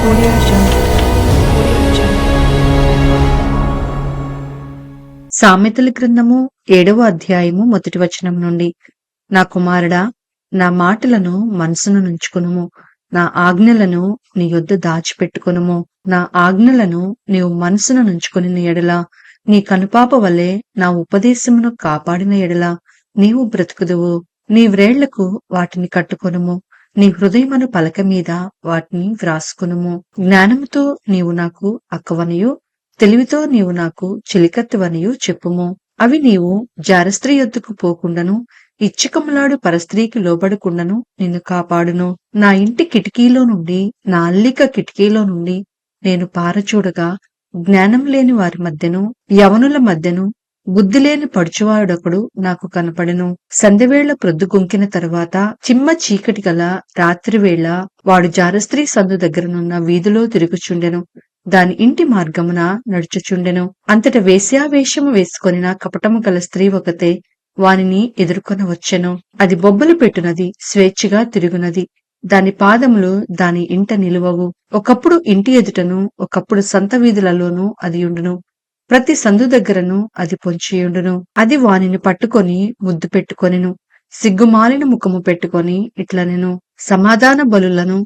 Audio Jungle. Audio Jungle. సామెతల గ్రంథము 7వ అధ్యాయము మొదటి వచనం నుండి, నా కుమారుడా, నా మాటలను మనసున నుంచుకొనుము, నా ఆజ్ఞలను నీ యొద్ద దాచిపెట్టుకొనుము. నా ఆజ్ఞలను నీవు మనసున నుంచుకొనిన ఎడల, నీ కనుపాప వలె నా ఉపదేశమును కాపాడిన ఎడల నీవు బ్రతుకుదువు. నీ వ్రేళ్లకు వాటిని కట్టుకొనుము, నీ హృదయమును పలక మీద వాటిని వ్రాసుకొనుము. జ్ఞానముతో నీవు నాకు అక్కవనియు, తెలివితో నీవు నాకు చిలికత్తెవనియు చెప్పుము. అవి నీవు జారస్త్రీ యొద్దకు పోకుండాను, ఇచ్చికములాడు పరస్త్రీకి లోబడకుండాను నిన్ను కాపాడును. నా ఇంటి కిటికీలో నుండి, నా అల్లిక కిటికీలో నుండి నేను పారచూడగా, జ్ఞానం లేని వారి మధ్యను, యవనుల మధ్యను బుద్ధిలేని పడుచువాడొకడు నాకు కనపడెను. సంధ్యవేళ ప్రొద్దుగుంకిన తరువాత, చిమ్మ చీకటి గల రాత్రివేళ వాడు జారస్త్రీ సందు దగ్గరనున్న వీధిలో తిరుగుచుండెను. దాని ఇంటి మార్గమున నడుచుచుండెను. అంతట వేశ్యావేషము వేసుకొనిన కపటము గల స్త్రీ ఒకతే వానిని ఎదుర్కొన వచ్చెను. అది బొబ్బలు పెట్టునది, స్వేచ్ఛగా తిరుగునది. దాని పాదములు దాని ఇంట నిలువవు. ఒకప్పుడు ఇంటి ఎదుటను, ఒకప్పుడు సంత వీధులలోనూ అది ఉండును. ప్రతి సందు దగ్గరను అది పొంచియుండును. అది వానిని పట్టుకొని ముద్దు పెట్టుకొనెను. సిగ్గుమాలిన ముఖము పెట్టుకొని ఇట్లనెను, సమాధాన బలులను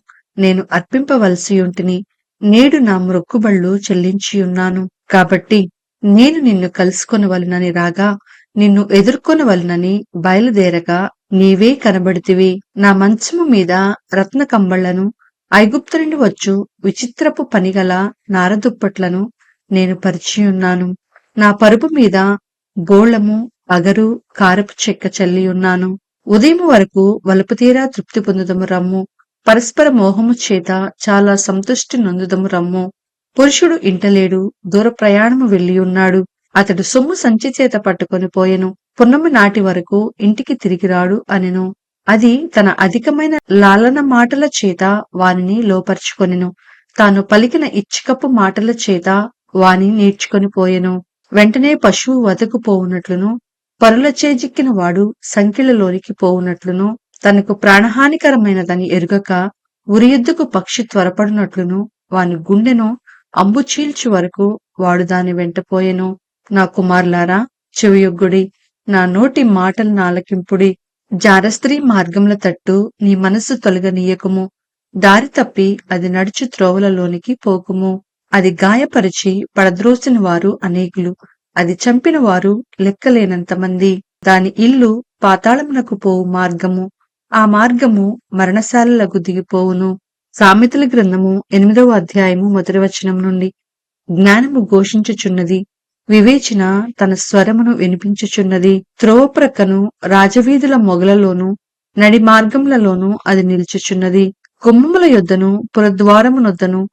నేను అర్పింపవలసియుంటిని. నేడు నా మ్రొక్కుబళ్ళు చెల్లించియున్నాను. కాబట్టి నేను నిన్ను కలుసుకొనవలెనని రాగా, నిన్ను ఎదుర్కొనవలెనని బయలుదేరగా నీవే కనబడితివి. నా మంచము మీద రత్న కంబళ్లను, ఐగుప్తు నుండి వచ్చు విచిత్రపు పనిగల నారదుప్పట్లను నేను పరిచియున్నాను. నా పరుపు మీద బోళము, అగరు, కారపు చెక్క చల్లియున్నాను. ఉదయము వరకు వలుపు తీరా తృప్తి పొందుదము రమ్ము. పరస్పర మోహము చేత చాలా సంతుష్టి నొందుదము రమ్ము. పురుషుడు ఇంటలేడు, దూర ప్రయాణము వెళ్ళియున్నాడు. అతడు సొమ్ము సంచి చేత పట్టుకొని పోయెను. పున్నమి నాటి వరకు ఇంటికి తిరిగిరాడు అనెను. అది తన అధికమైన లాలన మాటల చేత వానిని లోపరుచుకొనెను. తాను పలికిన ఇచ్చికపు మాటల చేత వాని నేర్చుకొని పోయెను. వెంటనే పశువు వదకు పోవునట్లును, పరుల చేజిక్కిన వాడు సంఖ్యలలోనికి పోవునట్లును, తనకు ప్రాణహానికరమైనదని ఎరుగక ఉరియుద్దుకు పక్షి త్వరపడినట్లును వాని గుండెను అంబు చీల్చు వరకు వాడు దాని వెంట పోయెను. నా కుమారులారా, చెవియొగ్గుడి, నా నోటి మాటలను ఆలకింపుడి. జారస్త్రీ మార్గముల తట్టు నీ మనస్సు తొలగనీయకుము. దారి తప్పి అది నడుచు త్రోవలలోనికి పోకుము. అది గాయపరిచి పడద్రోసిన వారు అనేకులు, అది చంపిన వారు లెక్కలేనంత మంది. దాని ఇల్లు పాతాళమునకు పోవు మార్గము, ఆ మార్గము మరణశాలలకు దిగిపోవును. సామెతల గ్రంథము 8వ అధ్యాయము మొదటి వచనం నుండి, జ్ఞానము ఘోషించుచున్నది, వివేచన తన స్వరమును వినిపించుచున్నది. త్రోవ ప్రక్కను, రాజవీధుల మొగలలోను, నడి మార్గములలోనూ అది నిలుచుచున్నది. గుమ్మముల యొద్దను, పురద్వారమునొద్దను,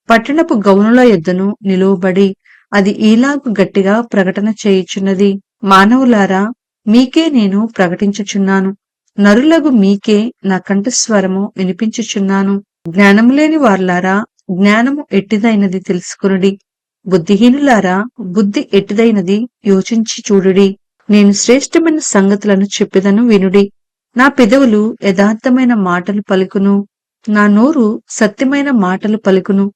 పట్టణపు గౌనుల యొద్దను నిలువబడి అది ఈలాగు గట్టిగా ప్రకటన చేయుచున్నది, మానవులారా, మీకే నేను ప్రకటించుచున్నాను, నరులగు మీకే నా కంఠస్వరము వినిపించుచున్నాను. జ్ఞానము లేని వార్లారా, జ్ఞానము ఎట్టిదైనది తెలుసుకొనుడి. బుద్ధిహీనులారా, బుద్ధి ఎట్టిదైనది యోచించి చూడుడి. నేను శ్రేష్టమైన సంగతులను చెప్పెదను వినుడి. నా పెదవులు యథార్థమైన మాటలు పలుకును, నా నోరు సత్యమైన మాటలు పలుకును.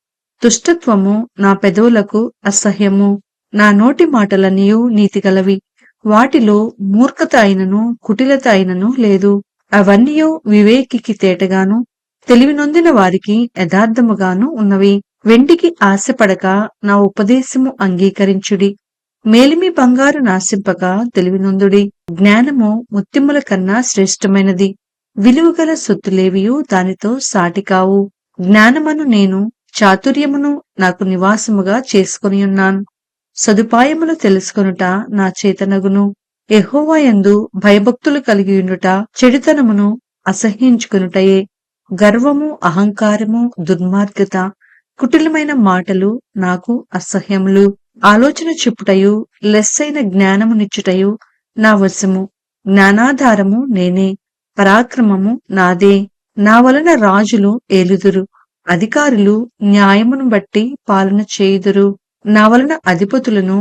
దుష్టత్వము నా పెదవులకు అసహ్యము. నా నోటి మాటలన్నీయు నీతిగలవి. వాటిలో మూర్ఖత అయినను కుటిలత అయినను లేదు. అవన్నీయు వివేకికి తేటగాను, తెలివి నొందిన వారికి యథార్థముగాను ఉన్నవి. వెండికి ఆశపడక నా ఉపదేశము అంగీకరించుడి. మేలిమి బంగారు నాశింపక తెలివినొందుడి. జ్ఞానము ముత్యముల కన్నా శ్రేష్టమైనది. విలువగల సొత్తులేవియు దానితో సాటికావు. జ్ఞానమను నేను చాతుర్యమును నాకు నివాసముగా చేసుకొనియున్నాను. సదుపాయములు తెలుసుకొనుట నా చేతనగును. యెహోవా యందు భయభక్తులు కలిగియుండుట చెడుతనమును అసహ్యించుకొనుటయే. గర్వము, అహంకారము, దుర్మార్గత, కుటిలమైన మాటలు నాకు అసహ్యములు. ఆలోచన చెప్పుటయు, లెస్సైన జ్ఞానమునిచ్చుటయు నా వశము. జ్ఞానాధారము నేనే, పరాక్రమము నాదే. నా వలన రాజులు ఏలుదురు, అధికారులు న్యాయమును బట్టి పాలన చేయుదురు. నా వలన అధిపతులను,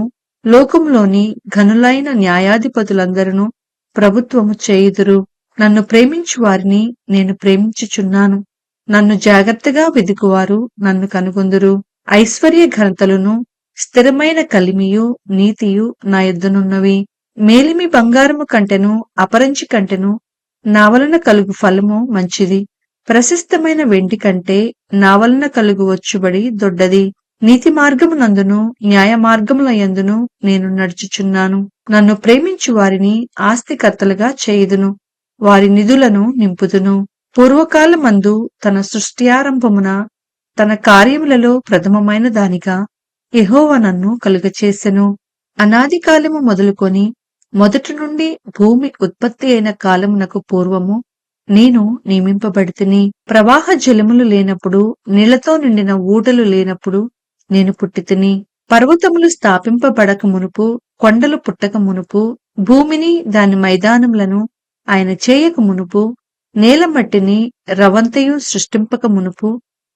లోకంలోని ఘనులైన న్యాయాధిపతులందరూ ప్రభుత్వము చేయుదురు. నన్ను ప్రేమించు వారిని నేను ప్రేమించుచున్నాను. నన్ను జాగ్రత్తగా వెదుకువారు నన్ను కనుగొందురు. ఐశ్వర్య ఘనతలును స్థిరమైన కలిమియు నీతియు నా యొద్దనున్నవి. మేలిమి బంగారము కంటెను అపరంజి కంటెను నా వలన కలుగు ఫలము మంచిది. ప్రశస్తమైన వెండి కంటే నా వలన కలుగు వచ్చుబడి దొడ్డది. నీతి మార్గమునందును న్యాయ మార్గముల యందును నేను నడుచుచున్నాను. నన్ను ప్రేమించు వారిని ఆస్తికర్తలుగా చేయుదును, వారి నిధులను నింపుదును. పూర్వకాలమందు తన సృష్టియారంభమున తన కార్యములలో ప్రథమమైన దానిగా యెహోవా నన్ను కలుగచేసెను. అనాది కాలము మొదలుకొని మొదటి నుండి భూమి ఉత్పత్తి అయిన కాలమునకు పూర్వము నేను నియమింపబడితిని. ప్రవాహ జలములు లేనప్పుడు, నీళ్లతో నిండిన ఊటలు లేనప్పుడు నేను పుట్టితిని. పర్వతములు స్థాపింపబడక మునుపు, కొండలు పుట్టక మునుపు, భూమిని దాని మైదానములను ఆయన చేయక మునుపు, నేల మట్టిని రవంతయు సృష్టింపక మునుపు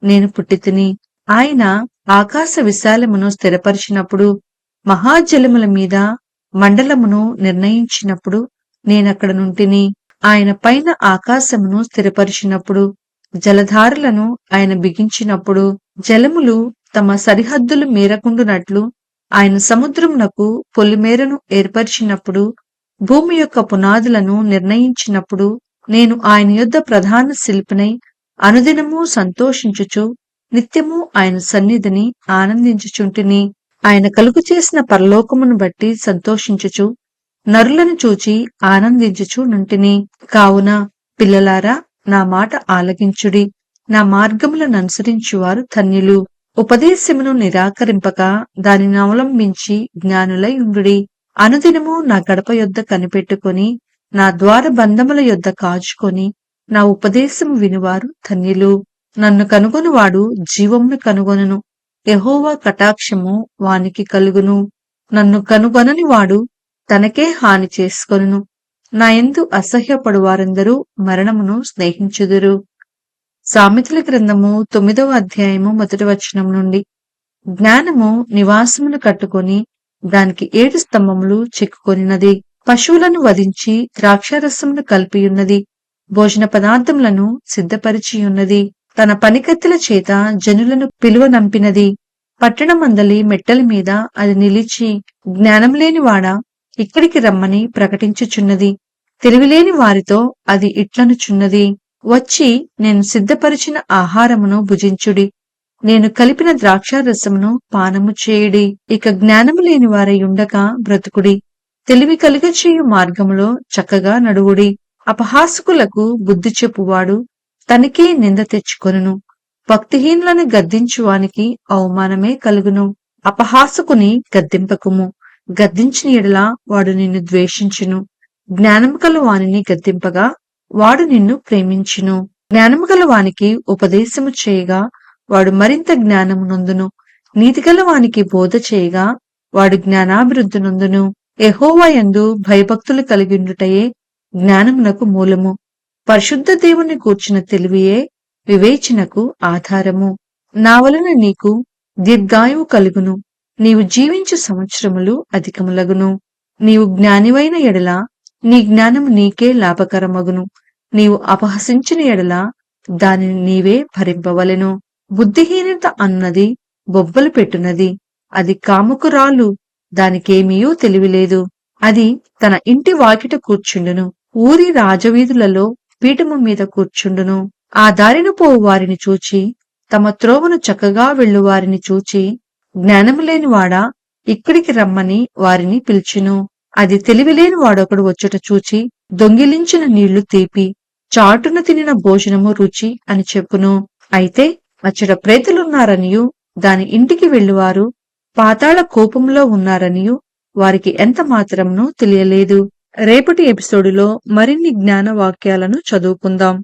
నేను పుట్టితిని. ఆయన ఆకాశ విశాలమును స్థిరపరిచినప్పుడు, మహాజలముల మీద మండలమును నిర్ణయించినప్పుడు నేనక్కడ నుంటిని. ఆయన పైన ఆకాశమును స్థిరపరిచినప్పుడు, జలధారలను ఆయన బిగించినప్పుడు, జలములు తమ సరిహద్దులు మీరకుండునట్లు ఆయన సముద్రమునకు పొలిమేరను ఏర్పరిచినప్పుడు, భూమి యొక్క పునాదులను నిర్ణయించినప్పుడు, నేను ఆయన యొద్ద ప్రధాన శిల్పినై అనుదినము సంతోషించుచు నిత్యము ఆయన సన్నిధిని ఆనందించుచుంటిని. ఆయన కలుగు చేసిన పరలోకమును బట్టి సంతోషించుచు నరులను చూచి ఆనందించుచు నుంటిని. కావున పిల్లలారా, నా మాట ఆలకించుడి. నా మార్గములను అనుసరించువారు ధన్యులు. ఉపదేశమును నిరాకరింపక దానిని అవలంబించి జ్ఞానులై ఉండుడి. అనుదినము నా గడప యొద్ద కనిపెట్టుకొని నా ద్వార బంధముల యొద్ద కాచుకొని నా ఉపదేశము వినువారు ధన్యులు. నన్ను కనుగొనువాడు జీవమును కనుగొనును, యెహోవా కటాక్షము వానికి కలుగును. నన్ను కనుగొనని వాడు తనకే హాని చేసుకొనును. నా యందు అసహ్యపడు వారందరూ మరణమును స్నేహించుదురు. సామెతల గ్రంథము 9వ అధ్యాయము 1వ వచనం నుండి. జ్ఞానము నివాసమును కట్టుకొని దానికి 7 స్తంభములు చెక్కుకొనినది. పశువులను వధించి ద్రాక్షారసమును కలిపియున్నది. భోజన పదార్థములను సిద్ధపరిచియున్నది. తన పనికత్తెల చేత జనులను పిలువనంపినది. పట్టణమందలి మెట్టల మీద అది నిలిచి, జ్ఞానం లేనివాడా ఇక్కడికి రమ్మని ప్రకటించుచున్నది. తెలివిలేని వారితో అది ఇట్లనుచున్నది, వచ్చి నేను సిద్ధపరిచిన ఆహారమును భుజించుడి, నేను కలిపిన ద్రాక్షారసమును పానము చేయుడి. ఇక జ్ఞానము లేని వారై ఉండక బ్రతుకుడి. తెలివి కలుగచేయు మార్గములో చక్కగా నడువుడి. అపహాసకులకు బుద్ధి చెప్పువాడు తనకే నింద తెచ్చుకొనును. భక్తిహీనులను గద్దించువానికి అవమానమే కలుగును. అపహాసకుని గద్దింపకుము, గద్దించిన ఎడల వాడు నిన్ను ద్వేషించును. జ్ఞానము గల వానిని గద్దింపగా వాడు నిన్ను ప్రేమించును. జ్ఞానము గల వానికి ఉపదేశము చేయగా వాడు మరింత జ్ఞానము నొందును. నీతిగల వానికి బోధ చేయగా వాడు జ్ఞానాభివృద్ధి నొందును. యెహోవా యందు భయభక్తులు కలిగిండుటయే జ్ఞానమునకు మూలము. పరిశుద్ధ దేవుని కూర్చిన తెలివియే వివేచనకు ఆధారము. నా వలన నీకు దీర్ఘాయువు కలుగును. నీవు జీవించు సంవత్సరములు అధికములగును. నీవు జ్ఞానివైన ఎడల నీ జ్ఞానము నీకే లాభకరమగును. నీవు అపహసించిన ఎడల దానిని నీవే భరింపవలెను. బుద్ధిహీనత అన్నది బొబ్బలు పెట్టునది. అది కాముకురాలు, దానికేమీయూ తెలివిలేదు. అది తన ఇంటి వాకిట కూర్చుండును, ఊరి రాజవీధులలో పీఠము మీద కూర్చుండును. ఆ దారిన పోవు వారిని చూచి, తమ త్రోవను చక్కగా వెళ్ళు వారిని చూచి, జ్ఞానము లేనివాడా ఇక్కడికి రమ్మని వారిని పిలుచును. అది తెలివిలేని వాడొకడు వచ్చుట చూచి, దొంగిలించిన నీళ్లు తీపి, చాటున తినిన భోజనము రుచి అని చెప్పును. అయితే అచ్చట ప్రేతులున్నారనియు దాని ఇంటికి వెళ్ళువారు పాతాళ కోపంలో ఉన్నారనియు వారికి ఎంత మాత్రమునూ తెలియలేదు. రేపటి ఎపిసోడులో మరిన్ని జ్ఞాన వాక్యాలను చదువుకుందాం.